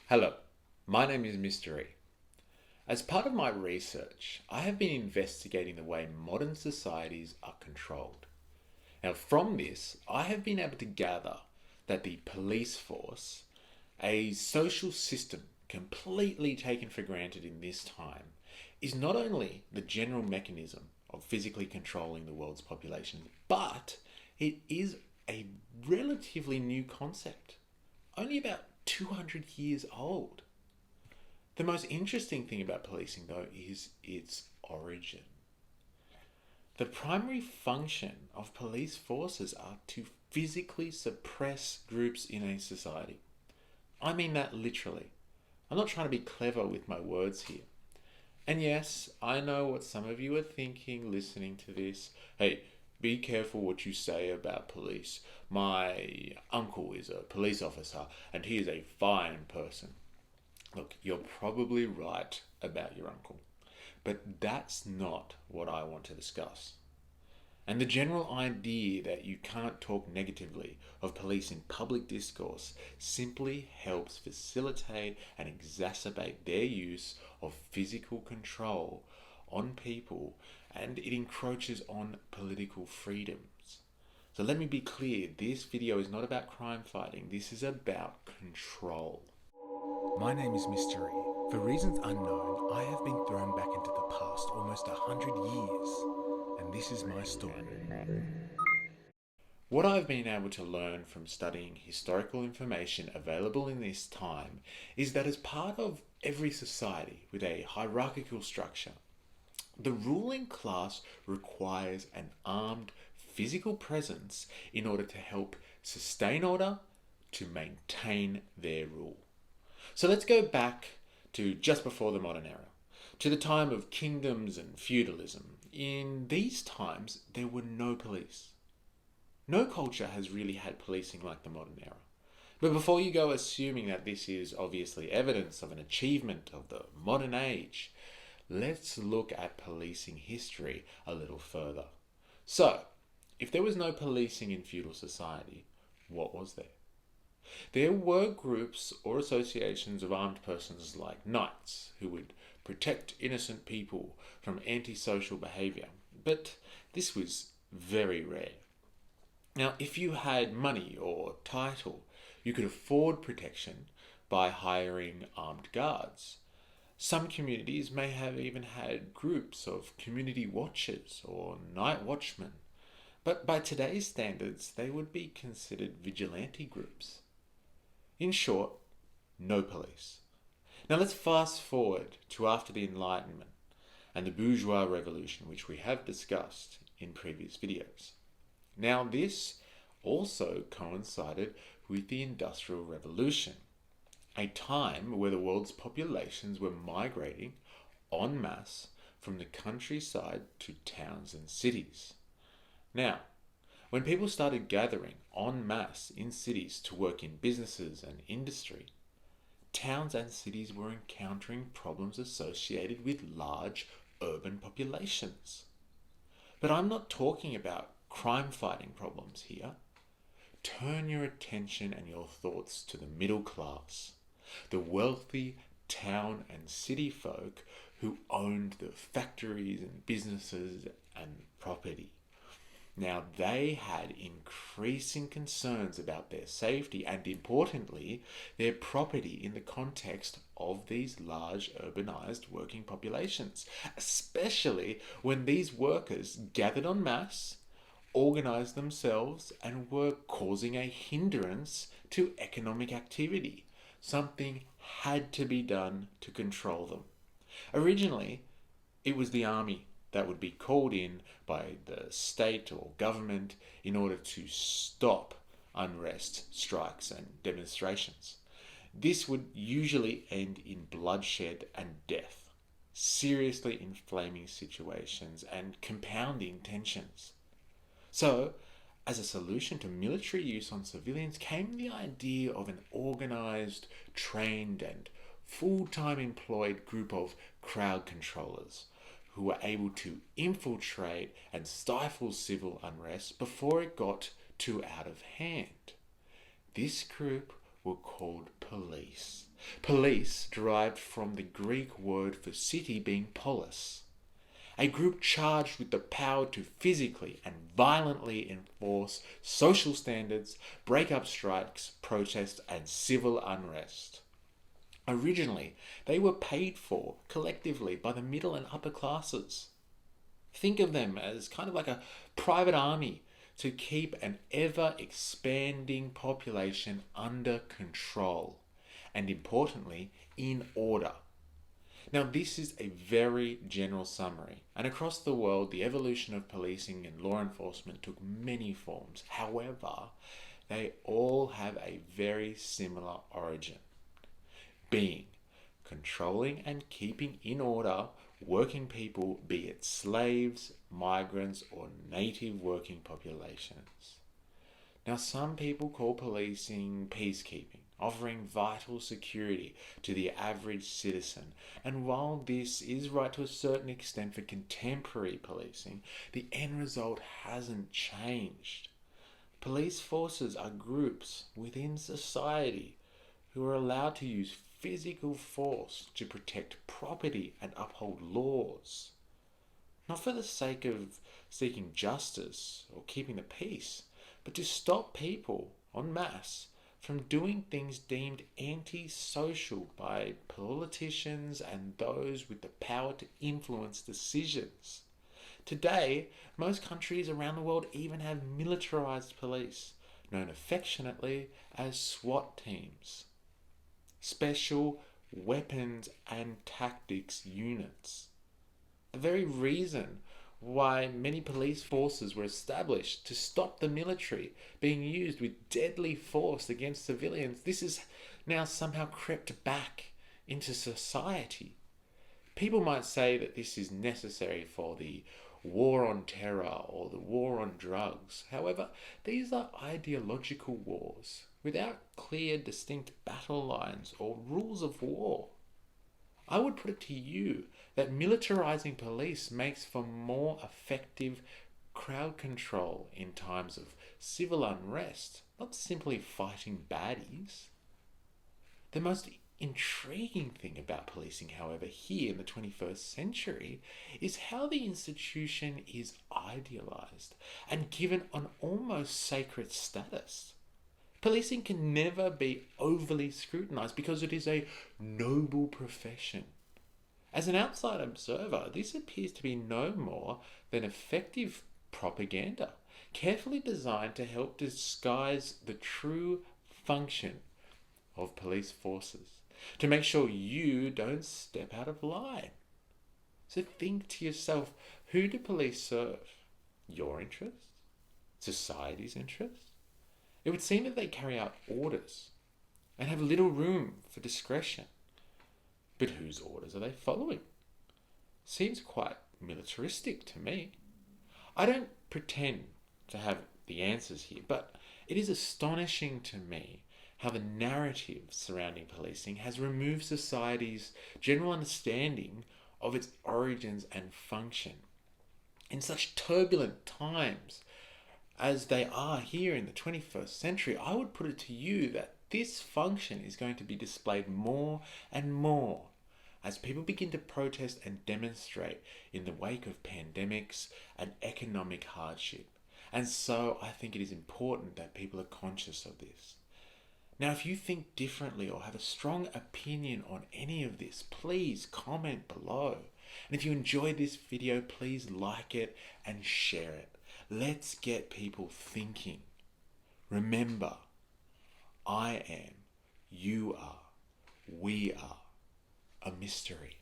Hello, my name is Mr. E. As part of my research, I have been investigating the way modern societies are controlled. Now, from this, I have been able to gather that the police force, a social system completely taken for granted in this time, is not only the general mechanism of physically controlling the world's population, but it is a relatively new concept, only about 200 years old. The most interesting thing about policing, though, is its origin. The primary function of police forces are to physically suppress groups in a society. I mean that literally. I'm not trying to be clever with my words here. And yes, I know what some of you are thinking listening to this. Hey, be careful what you say about police. My uncle is a police officer and he is a fine person. Look, you're probably right about your uncle, but that's not what I want to discuss. And the general idea that you can't talk negatively of police in public discourse simply helps facilitate and exacerbate their use of physical control on people, and it encroaches on political freedoms. So let me be clear, this video is not about crime fighting, this is about control. My name is Mystery. For reasons unknown, I have been thrown back into the past almost 100 years, and this is my story. What I've been able to learn from studying historical information available in this time is that as part of every society with a hierarchical structure, the ruling class requires an armed physical presence in order to help sustain order, to maintain their rule. So let's go back to just before the modern era, to the time of kingdoms and feudalism. In these times, there were no police. No culture has really had policing like the modern era. But before you go assuming that this is obviously evidence of an achievement of the modern age, let's look at policing history a little further. So, if there was no policing in feudal society, what was there? There were groups or associations of armed persons like knights who would protect innocent people from antisocial behaviour, but this was very rare. Now, if you had money or title, you could afford protection by hiring armed guards. Some communities may have even had groups of community watchers or night watchmen, but by today's standards, they would be considered vigilante groups. In short, no police. Now let's fast forward to after the Enlightenment and the bourgeois revolution, which we have discussed in previous videos. Now this also coincided with the Industrial Revolution, a time where the world's populations were migrating en masse from the countryside to towns and cities. Now, when people started gathering en masse in cities to work in businesses and industry, towns and cities were encountering problems associated with large urban populations. But I'm not talking about crime fighting problems here. Turn your attention and your thoughts to the middle class, the wealthy town and city folk who owned the factories and businesses and property. Now, they had increasing concerns about their safety and, importantly, their property in the context of these large urbanized working populations, especially when these workers gathered en masse, organized themselves, and were causing a hindrance to economic activity. Something had to be done to control them. Originally, it was the army that would be called in by the state or government in order to stop unrest, strikes, and demonstrations. This would usually end in bloodshed and death, seriously inflaming situations and compounding tensions. So, as a solution to military use on civilians came the idea of an organized, trained, and full-time employed group of crowd controllers who were able to infiltrate and stifle civil unrest before it got too out of hand. This group were called police. Police derived from the Greek word for city being polis, a group charged with the power to physically and violently enforce social standards, break up strikes, protests, and civil unrest. Originally, they were paid for collectively by the middle and upper classes. Think of them as kind of like a private army to keep an ever expanding population under control and, importantly, in order. Now, this is a very general summary, and across the world, the evolution of policing and law enforcement took many forms. However, they all have a very similar origin, being controlling and keeping in order working people, be it slaves, migrants, or native working populations. Now, some people call policing peacekeeping, offering vital security to the average citizen. And while this is right to a certain extent for contemporary policing, the end result hasn't changed. Police forces are groups within society who are allowed to use physical force to protect property and uphold laws, not for the sake of seeking justice or keeping the peace, but to stop people en masse from doing things deemed anti-social by politicians and those with the power to influence decisions. Today, most countries around the world even have militarized police, known affectionately as SWAT teams, special weapons and tactics units. The very reason why many police forces were established to stop the military being used with deadly force against civilians, this has now somehow crept back into society. People might say that this is necessary for the war on terror or the war on drugs. However, these are ideological wars without clear, distinct battle lines or rules of war. I would put it to you that militarizing police makes for more effective crowd control in times of civil unrest, not simply fighting baddies. The most intriguing thing about policing, however, here in the 21st century is how the institution is idealized and given an almost sacred status. Policing can never be overly scrutinized because it is a noble profession. As an outside observer, this appears to be no more than effective propaganda, carefully designed to help disguise the true function of police forces, to make sure you don't step out of line. So think to yourself, who do police serve? Your interests? Society's interests? It would seem that they carry out orders and have little room for discretion. But whose orders are they following? Seems quite militaristic to me. I don't pretend to have the answers here, but it is astonishing to me how the narrative surrounding policing has removed society's general understanding of its origins and function. In such turbulent times as they are here in the 21st century, I would put it to you that this function is going to be displayed more and more as people begin to protest and demonstrate in the wake of pandemics and economic hardship. And so I think it is important that people are conscious of this. Now, if you think differently or have a strong opinion on any of this, please comment below. And if you enjoyed this video, please like it and share it. Let's get people thinking. Remember, I am, you are, we are a mystery.